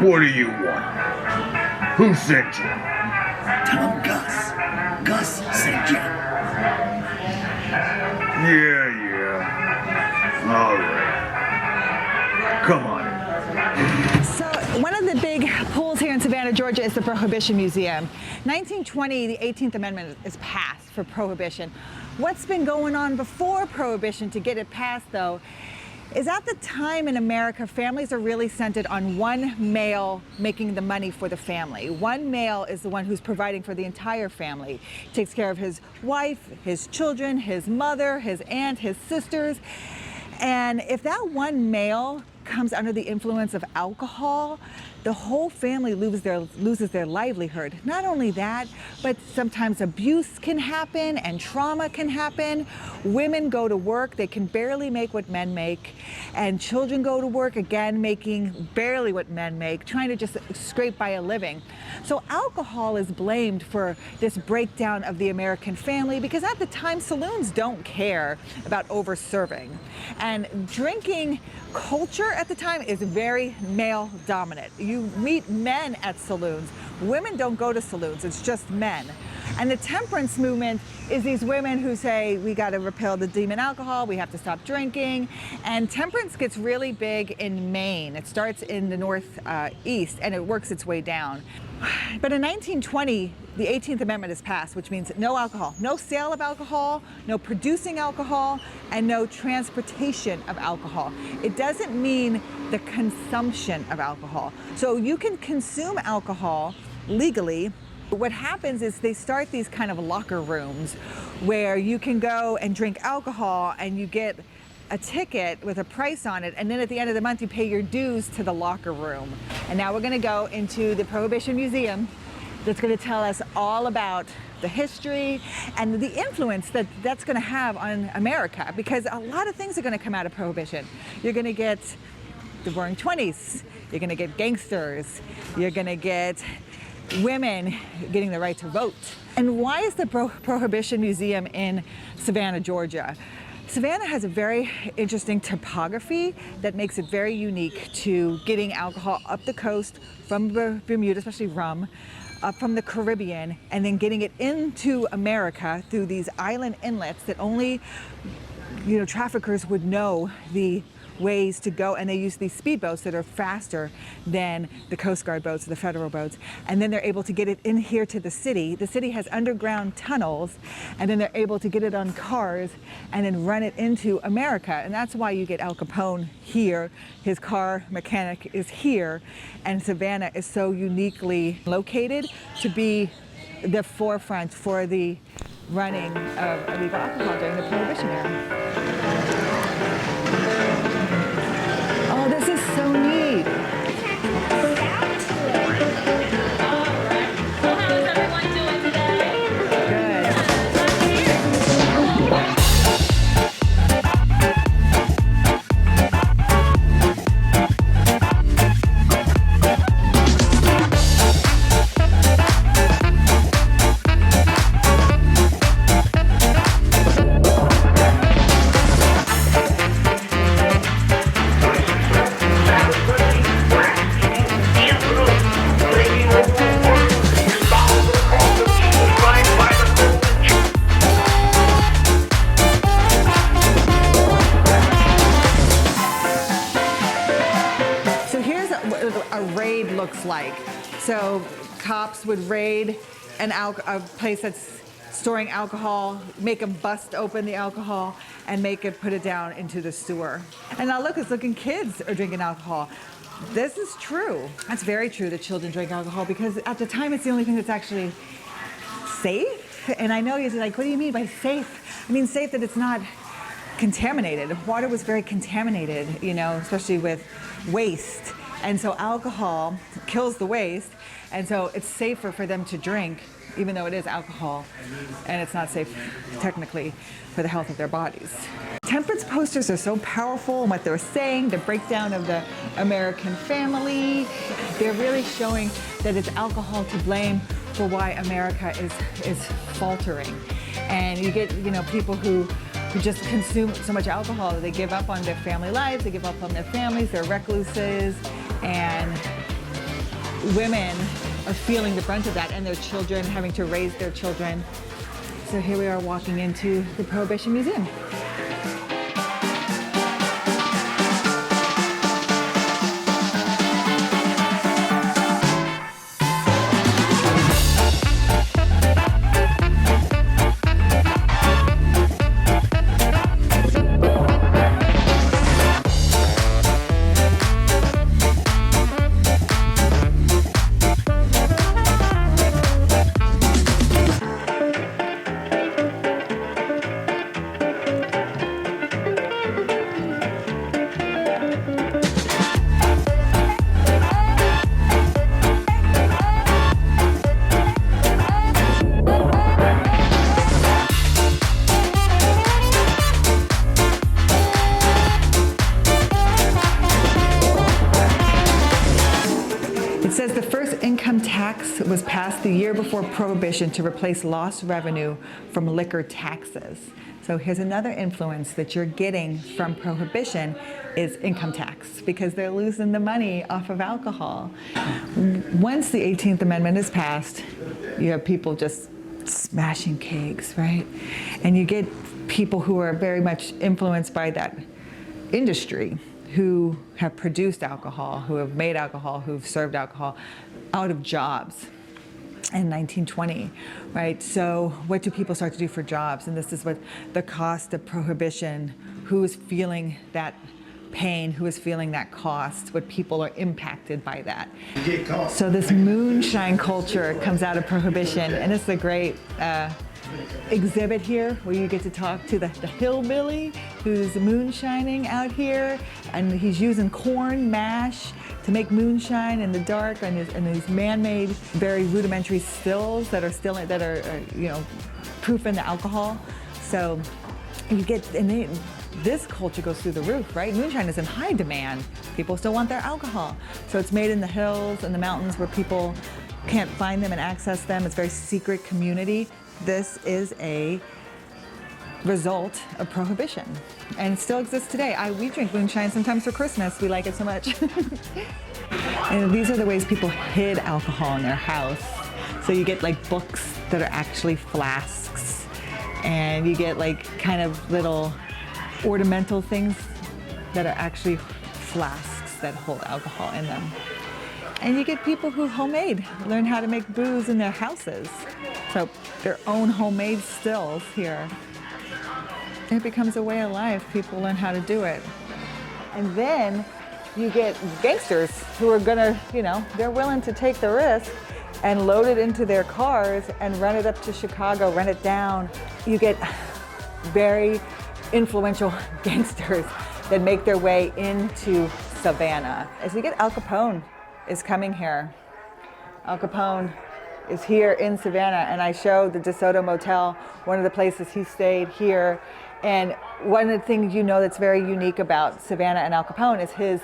What do you want? Who sent you? Tell him Gus. Gus sent you. Yeah. All right. Come on in. So one of the big pools here in Savannah, Georgia is the Prohibition Museum. 1920, the 18th Amendment is passed for Prohibition. What's been going on before Prohibition to get it passed, though, is at the time in America, families are really centered on one male making the money for the family. One male is the one who's providing for the entire family. Takes care of his wife, his children, his mother, his aunt, his sisters. And if that one male comes under the influence of alcohol, the whole family loses their livelihood. Not only that, but sometimes abuse can happen and trauma can happen. Women go to work, they can barely make what men make, and children go to work, again, making barely what men make, trying to just scrape by a living. So alcohol is blamed for this breakdown of the American family because at the time, saloons don't care about over-serving. And drinking culture at the time is very male dominant. You meet men at saloons. Women don't go to saloons, it's just men. And the temperance movement is these women who say, we got to repel the demon alcohol, we have to stop drinking. And temperance gets really big in Maine. It starts in the northeast and it works its way down. But in 1920, the 18th Amendment is passed, which means no alcohol, no sale of alcohol, no producing alcohol, and no transportation of alcohol. It doesn't mean the consumption of alcohol. So you can consume alcohol legally. What happens is they start these kind of locker rooms where you can go and drink alcohol and you get a ticket with a price on it, and then at the end of the month you pay your dues to the locker room. And now we're going to go into the Prohibition Museum that's going to tell us all about the history and the influence that that's going to have on America, because a lot of things are going to come out of Prohibition. You're going to get the Roaring Twenties, you're going to get gangsters, you're going to get women getting the right to vote. And why is the Prohibition Museum in Savannah, Georgia? Savannah has a very interesting topography that makes it very unique to getting alcohol up the coast from Bermuda, especially rum, up from the Caribbean, and then getting it into America through these island inlets that only, traffickers would know the ways to go, and they use these speedboats that are faster than the Coast Guard boats, the federal boats, and then they're able to get it in here to the city. The city has underground tunnels, and then they're able to get it on cars and then run it into America. And that's why you get Al Capone here. His car mechanic is here, and Savannah is so uniquely located to be the forefront for the running of illegal alcohol during the Prohibition era. Oh, this is so neat. How's everyone doing today? Good. A raid looks like. So cops would raid a place that's storing alcohol, make them bust open the alcohol and put it down into the sewer. And now look, kids are drinking alcohol. This is true. That's very true that children drink alcohol because at the time it's the only thing that's actually safe. And I know you're like, what do you mean by safe? I mean safe that it's not contaminated. Water was very contaminated, especially with waste. And so alcohol kills the waste, and so it's safer for them to drink, even though it is alcohol, and it's not safe technically for the health of their bodies. Temperance posters are so powerful in what they're saying, the breakdown of the American family. They're really showing that it's alcohol to blame for why America is faltering. And you get, people who just consume so much alcohol that they give up on their family lives, they give up on their families, they're recluses, and women are feeling the brunt of that, and their children, having to raise their children. So here we are walking into the Prohibition Museum. It says the first income tax was passed the year before Prohibition to replace lost revenue from liquor taxes. So here's another influence that you're getting from Prohibition is income tax, because they're losing the money off of alcohol. Once the 18th Amendment is passed, you have people just smashing kegs, right? And you get people who are very much influenced by that industry, who have produced alcohol, who have made alcohol, who've served alcohol, out of jobs in 1920, right? So what do people start to do for jobs? And this is what the cost of Prohibition, who is feeling that pain, who is feeling that cost, what people are impacted by that. So this moonshine culture comes out of Prohibition, and it's a great exhibit here where you get to talk to the hillbilly who's moonshining out here, and he's using corn mash to make moonshine in the dark, and these man-made, very rudimentary stills that are proof in the alcohol. So you get, this culture goes through the roof, right? Moonshine is in high demand. People still want their alcohol. So it's made in the hills and the mountains where people can't find them and access them. It's a very secret community. This is a result of Prohibition, and it still exists today. We drink moonshine sometimes for Christmas. We like it so much. And these are the ways people hid alcohol in their house. So you get like books that are actually flasks, and you get like kind of little ornamental things that are actually flasks that hold alcohol in them. And you get people who learn how to make booze in their houses. So their own homemade stills here. It becomes a way of life. People learn how to do it. And then you get gangsters who are gonna, they're willing to take the risk and load it into their cars and run it up to Chicago, run it down. You get very influential gangsters that make their way into Savannah. As you get Al Capone is coming here. Al Capone is here in Savannah, and I showed the DeSoto Motel, one of the places he stayed here. And one of the things that's very unique about Savannah and Al Capone is his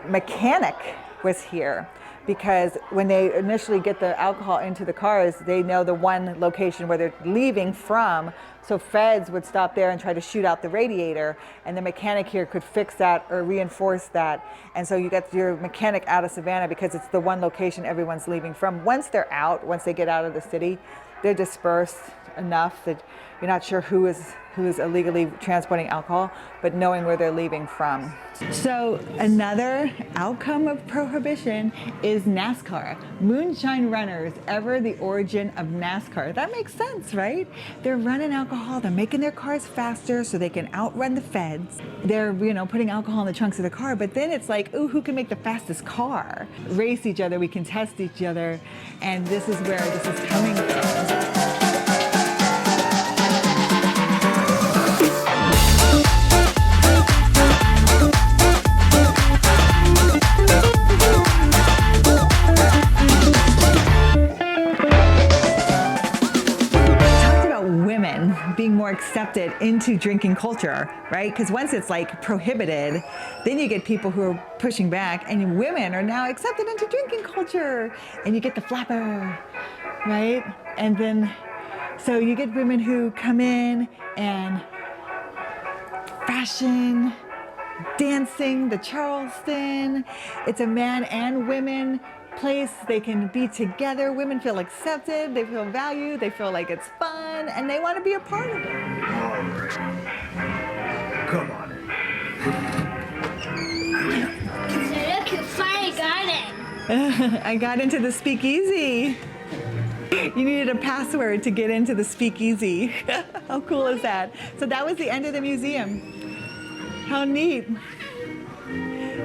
mechanic was here, because when they initially get the alcohol into the cars, they know the one location where they're leaving from. So feds would stop there and try to shoot out the radiator, and the mechanic here could fix that or reinforce that. And so you get your mechanic out of Savannah because it's the one location everyone's leaving from. Once they get out of the city, they're dispersed enough that you're not sure who is illegally transporting alcohol, but knowing where they're leaving from. So another outcome of Prohibition is NASCAR. Moonshine runners, ever the origin of NASCAR. That makes sense, right? They're running alcohol, they're making their cars faster so they can outrun the feds. They're, putting alcohol in the trunks of the car, but then it's like, ooh, who can make the fastest car? Race each other, we can test each other, and this is where this is coming from. Being more accepted into drinking culture, right? Because once it's like prohibited, then you get people who are pushing back, and women are now accepted into drinking culture, and you get the flapper, right? And then, so you get women who come in and fashion, dancing, the Charleston. It's a man and women place they can be together. Women feel accepted, they feel valued, they feel like it's fun, and they want to be a part of it. All right. Come on in. Look, you finally got it. I got into the speakeasy. You needed a password to get into the speakeasy. How cool is that? So that was the end of the museum. How neat.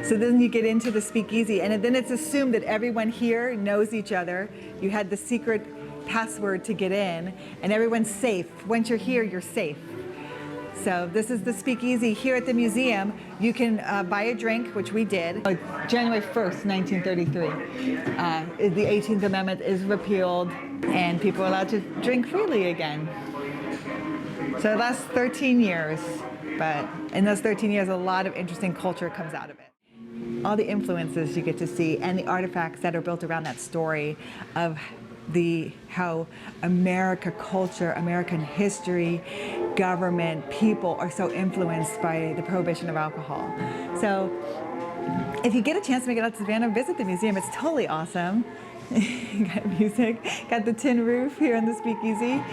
So then you get into the speakeasy, and then it's assumed that everyone here knows each other. You had the secret password to get in, and everyone's safe. Once you're here, you're safe. So this is the speakeasy here at the museum. You can buy a drink, which we did. January 1st, 1933, the 18th Amendment is repealed and people are allowed to drink freely again. So it lasts 13 years, but in those 13 years, a lot of interesting culture comes out of it. All the influences you get to see and the artifacts that are built around that story of how America culture, American history, government, people are so influenced by the prohibition of alcohol. So if you get a chance to make it out to Savannah, visit the museum. It's totally awesome. You got music, got the tin roof here in the speakeasy.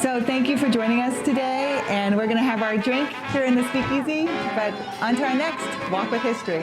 So thank you for joining us today, and we're gonna have our drink here in the speakeasy, but on to our next Walk with History.